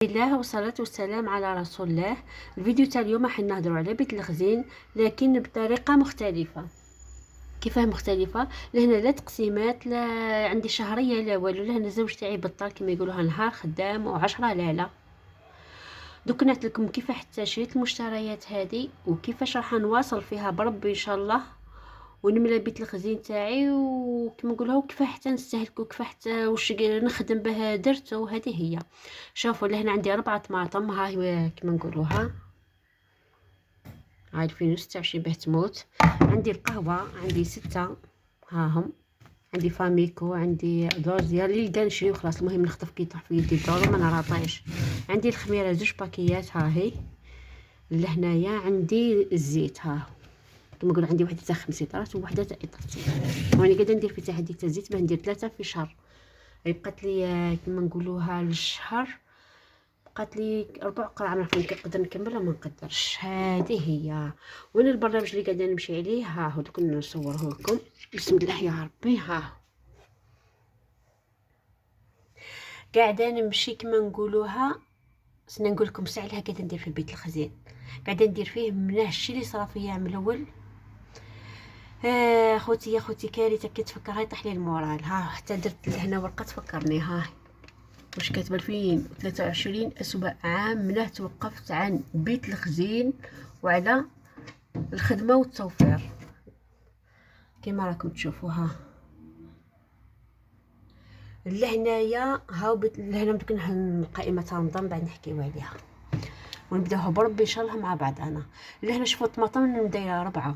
الله والصلاة والسلام على رسول الله. الفيديو تاع اليوم راح نهضروا على بيت الخزين لكن بطريقة مختلفة. كيفاه مختلفة؟ لهنا لا تقسيمات، لا عندي شهرية لا والو. لهنا الزوج تاعي بطال كما يقولوها، نهار خدام و10 لا. دوك نعت لكم كيف حتى شريت المشتريات هذه وكيفاش راح نواصل فيها بربي ان شاء الله، ونملى بيت الخزين تاعي وكما نقولها كيف حتى نستهلكو، كيف حتى واش نخدم به درت. وهذه هي. شوفوا لهنا عندي 4 طماطم، ها هي كما نقولوها، هاي 2026 به تموت. عندي القهوه، عندي 6 ها هم. عندي فاميكو، عندي دوزيا اللي لقى نشري وخلاص، المهم نخطف كي يطيح في يدي الدور وما نراطيش. عندي الخميره 2 باكيات ها هي. لهنايا عندي الزيت، ها كما نقول عندي وحده تاع 5 لترات ووحده تاع ايطالتين، وانا قاعده ندير في تاع هذيك تاع الزيت باه ندير 3 في شهر. بقات لي كما نقولوها للشهر، بقات لي 4 قرعه، ما نقدر نكمل وما نقدرش. هذه هي. وانا البرنامج اللي قاعده نمشي عليه ها هو، دوك نصوره لكم. بسم الله يا ربي. ها قاعده نمشي كما نقولوها، سنا نقول لكم ساعه لها قاعده ندير في بيت الخزين، قاعده ندير فيه من الشيء اللي صرا فيا من الاول. خوتي يا خوتي كارثه كي تفكر هاي طيح لي المورال. ها حتى درت لهنا ورقه تفكرني، ها واش كاتبه 2023 اسوأ عام منه توقفت عن بيت الخزين وعلى الخدمه والتوفير كما راكم تشوفوها. لهنايا هاو بيت لهنا دوك قائمه رمضان بعد نحكيو عليها ونبداوها بربي ان شاء الله مع بعض. انا لهنا شوفوا الطماطم دايره 4،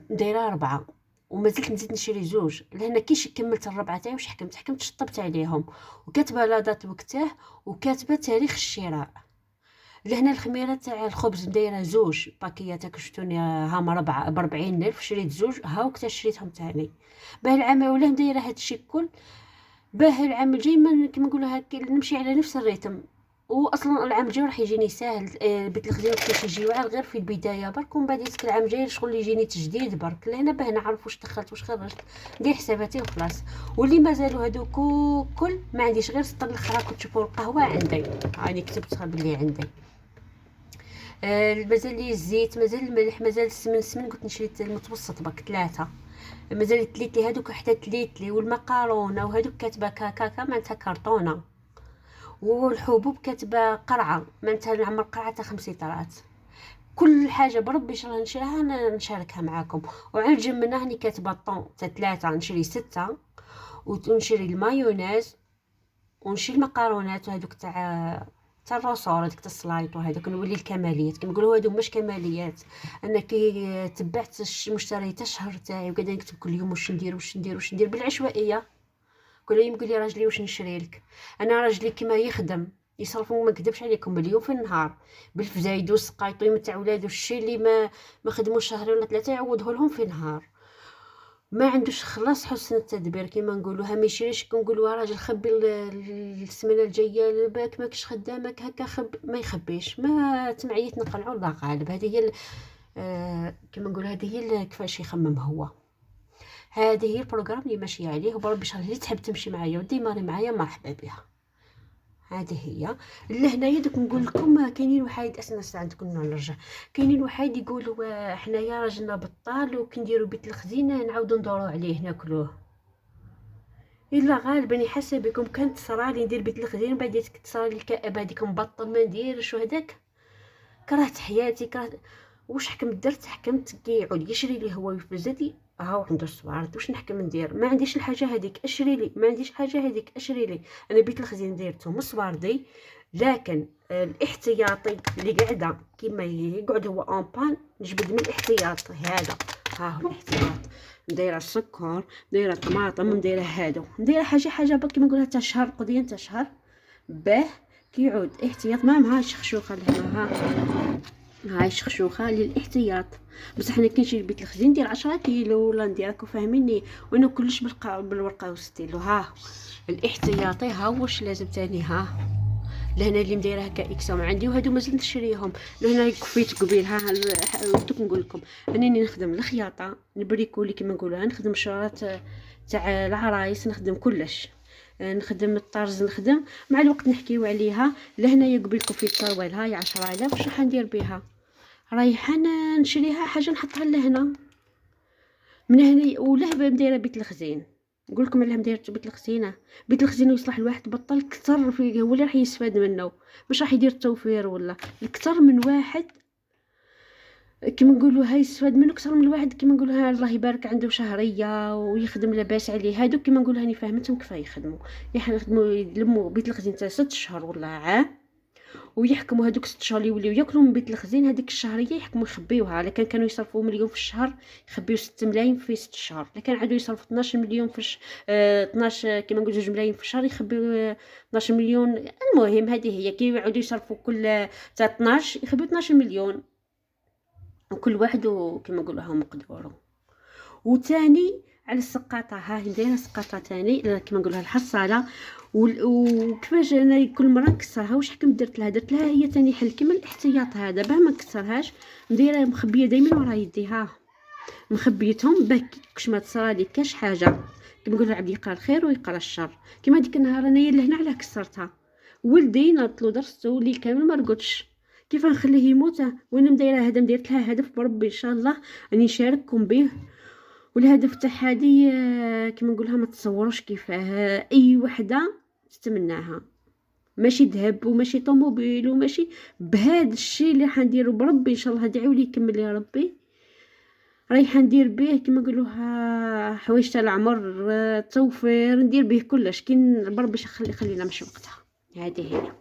دايره 4 ومازلت نزيد نشري 2. لهنا كيش كملت الربعه تاعي واش حكمت شطبت عليهم وكاتبه لا دات وقته وكاتبه تاريخ الشراء. لهنا الخميره تاع الخبز دايره 2 باكيات، هاك شفتوني هام 4 ب40,000، شريت 2 ها وقت شريتهم تاني. باه العام ولا دايره هادشي الكل، باه العام الجاي ما كيما نقولوا هكا نمشي على نفس الريتم. واصلا العام الجاي راح يجيني ساهل. بيت الخزين كيفاش يجي واعر غير في البدايه برك، ومن بعد يسك العام الجاي شغل يجيني تجديد برك. لهنا باه نعرف واش دخلت واش خرجت، ندير حساباتي وخلاص. واللي مازالوا هادو كل ما عنديش غير سطر الاخرى. كنت تشوفوا القهوه عندي هاني كتبتها بلي عندي. مازال لي الزيت، مازال الملح، مازال السمن قلت نشري المتوسط برك 3. مازال تليتلي هادوك حتى تليتلي، والمقارونه وهادوك كاتبه كاكا معناتها كرتونه، والحبوب كاتبه قرعه معناتها نعمر قرعه تاع 5 لترات. كل حاجه بربي ان شاء الله نشريها نشاركها معاكم. وعلى الجنب من هني كاتبه الطون تاع 3 نشري 6، ونشري المايونيز ونشري المقارونات وهذوك تاع الرسول، هذيك تاع السلايط وهذوك نولي الكماليات كما نقولوا. هادو مش كماليات، انا كي تبعت المشتريات الشهر تاعي وقاعده نكتب كل يوم واش ندير بالعشوائيه. كل يوم يقول لي راجلي واش نشري لك. انا راجلي كيما يخدم يصرف، وما نكذبش عليكم، مليون في النهار بالفزايد والسقايط ويمتع ولادو. الشيء اللي ما خدموش شهر ولا 3 يعوضه لهم في نهار. ما عندوش خلاص حسن التدبير كيما نقولوها. ما يشريش كنقولوا راجل خبي السمانه الجايه باك ماكش خدامك هكا ما يخبيش. ما تمعيت نقنعوا الله غالب. هذه هي كيما نقول هذه هي كيفاش يخمم هو. هذه هي البروغرام اللي ماشيه عليه، وبربي ان شاء الله اللي تحب تمشي معايا وديما معايا مرحبا بها. هذه هي. لهنايا دوك نقول لكم كاينين واحد اسنا عندكم نرجع. كاينين واحد يقولوا حنايا راجلنا بطال وكنديروا بيت الخزين نعاودوا ندوروا عليه ناكلوه. الا غالبا يحسب بكم كانت صرالي ندير بيت الخزين بعد تصرالي الكآبه هذيك نبطل ما نديرش وهداك. كرهت حياتي كرهت. واش حكمت حكمت كي يعود يشري لي هو يفزتي هاو عنده الصوارد. واش نحكم ندير؟ ما عنديش الحاجه هذيك اشري لي، ما عنديش حاجه هذيك اشري لي. انا بيت الخزين ديرته من صواردي، لكن الاحتياطي اللي قاعده كيما يقعد هو اون بان نجبد من الاحتياط هذا. ها هو الاحتياط. دايره السكر، دايره الطماطم، دايره هادو، دايره حاجه برك كيما نقولها تاع شهر قضيه تاع شهر باه كي يعود احتياط. ما معها شخشوخه لهنا، هاي شخشوخه للاحتياط. بصح انا كي نشري بيت الخزين ندير 10 كيلو ولا ندير راكو فاهميني، وانا كلش بالورقه والستيلو. ها الاحتياطي ها واش لازم تاني. ها لهنا اللي مدايره هكا اكسوم عندي، وهادو مازال نشريهم. لهنا كفيت قبيل. ها دوك نقول لكم انني نخدم الخياطه، نبريكولي كيما نقولوها، نخدم شرات تاع العرايس، نخدم كلش. نخدم الطرز، نخدم مع الوقت نحكيو عليها. لهنايا قبيلكم في الطروال هاي 10,000. واش راح ندير بها؟ رايحه نشريها حاجه نحطها لهنا من هنا. وله دايره بيت الخزين، نقول لكم علاه دايره بيت الخزينه. بيت الخزينه يصلح الواحد بطل كثر فيه، هو اللي راح يستفاد منه، مش راح يدير التوفير ولا الكثر من واحد كيما نقولوا هاي يستفاد منه اكثر من الواحد كيما نقولوا الله يبارك عنده شهريه ويخدم لاباس عليه. هادو كيما نقول هاني فاهمتهم كيف يخدموا، يخدموا يلموا بيت الخزين تاع 6 شهور ولا عام، ويحكموا هذوك 6 شهور اللي يوليو ياكلوا من بيت الخزين. هذيك الشهريه يحكموا يخبيوها. لكن كانوا يصرفوا مليون في الشهر يخبيو 6 ملايين في 6 شهور. لكن عادوا يصرفوا 12 مليون في 12 كيما نقول 2 ملايين في الشهر يخبيو 12 مليون. المهم هذه هي كي يعودوا يصرفوا كل تاع 12 يخبيو 12 مليون، وكل واحد كيما نقولوا ها مقدوره. وثاني على السقاطه، ها ندير سقاطه ثاني كيما نقولها الحصاله. وكيفاش انا كل مره نكسرها، واش حكم درت لها هي ثاني حل كيما الاحتياط هذا باه ما نكسرهاش. نديرها مخبيه دائما ورا يدي، ها مخبيتهم باه كش ما تصرالي كاش حاجه كيما نقولوا العبد يقرا الخير ويقرا الشر. كيما ديك النهار انايا لهنا علاه كسرتها، ولدي نطلو درستو اللي كامل ما رقدش، كيف نخليه يموت وانا مدايره هذا مديرت لها هدف بربي ان شاء الله راني نشارككم به. والهدف تاع هذه كيما نقولها ما تصوروش كيفاه اي وحده تتمناها، ماشي ذهب وماشي طوموبيل وماشي بهذا الشيء اللي حنديرو بربي ان شاء الله. ادعوا لي يكمل يا ربي. رايحه ندير به كيما نقولوها حوايج تاع العمر، توفير ندير به كلش كي بربي خلينا مش وقتها. هذه هي.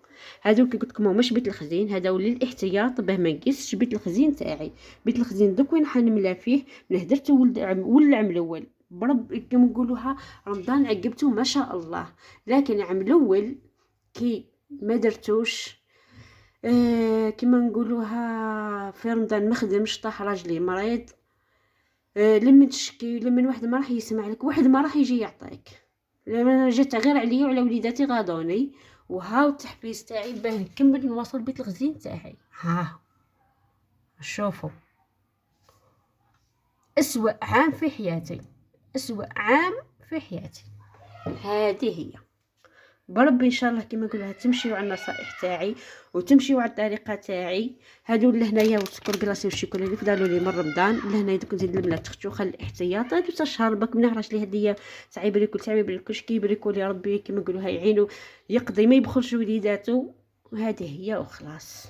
هادو كي قلت لكم ماهمش بيت الخزين، هذا للاحتياط باه ما نقيسش بيت الخزين تاعي. بيت الخزين دوك وين حنملا فيه من هدرت والعام الاول برب كيما نقولوها رمضان عقبته ما شاء الله. لكن العام الاول كي ما درتوش كيما نقولوها في رمضان ما خدمش، طاح راجلي مريض. لما تشكي لما واحد ما راح يسمع لك، واحد ما راح يجي يعطيك. لما جات غير عليا وعلى وليداتي غاضوني، وهاو التحفيز تاعي باه نكمل نواصل بيت الخزين تاعي. ها شوفوا اسوأ عام في حياتي، اسوأ عام في حياتي. هذه هي. بربي ان شاء الله كما نقولها تمشيو على النصائح تاعي وتمشيو على الطريقه تاعي. هادو لهنايا وسكر كلاصي والشيكولا اللي فدالوا لي من رمضان. لهنايا دوك نزيد البنات تختو خل الاحتياط. هادو تاع الشهر باك ما نهرش لي هديه تاع يبارك كي يباركوا لي ربي كما نقولوا يعينوا يقضي ما يبخلش وليداتو. وهذه هي وخلاص.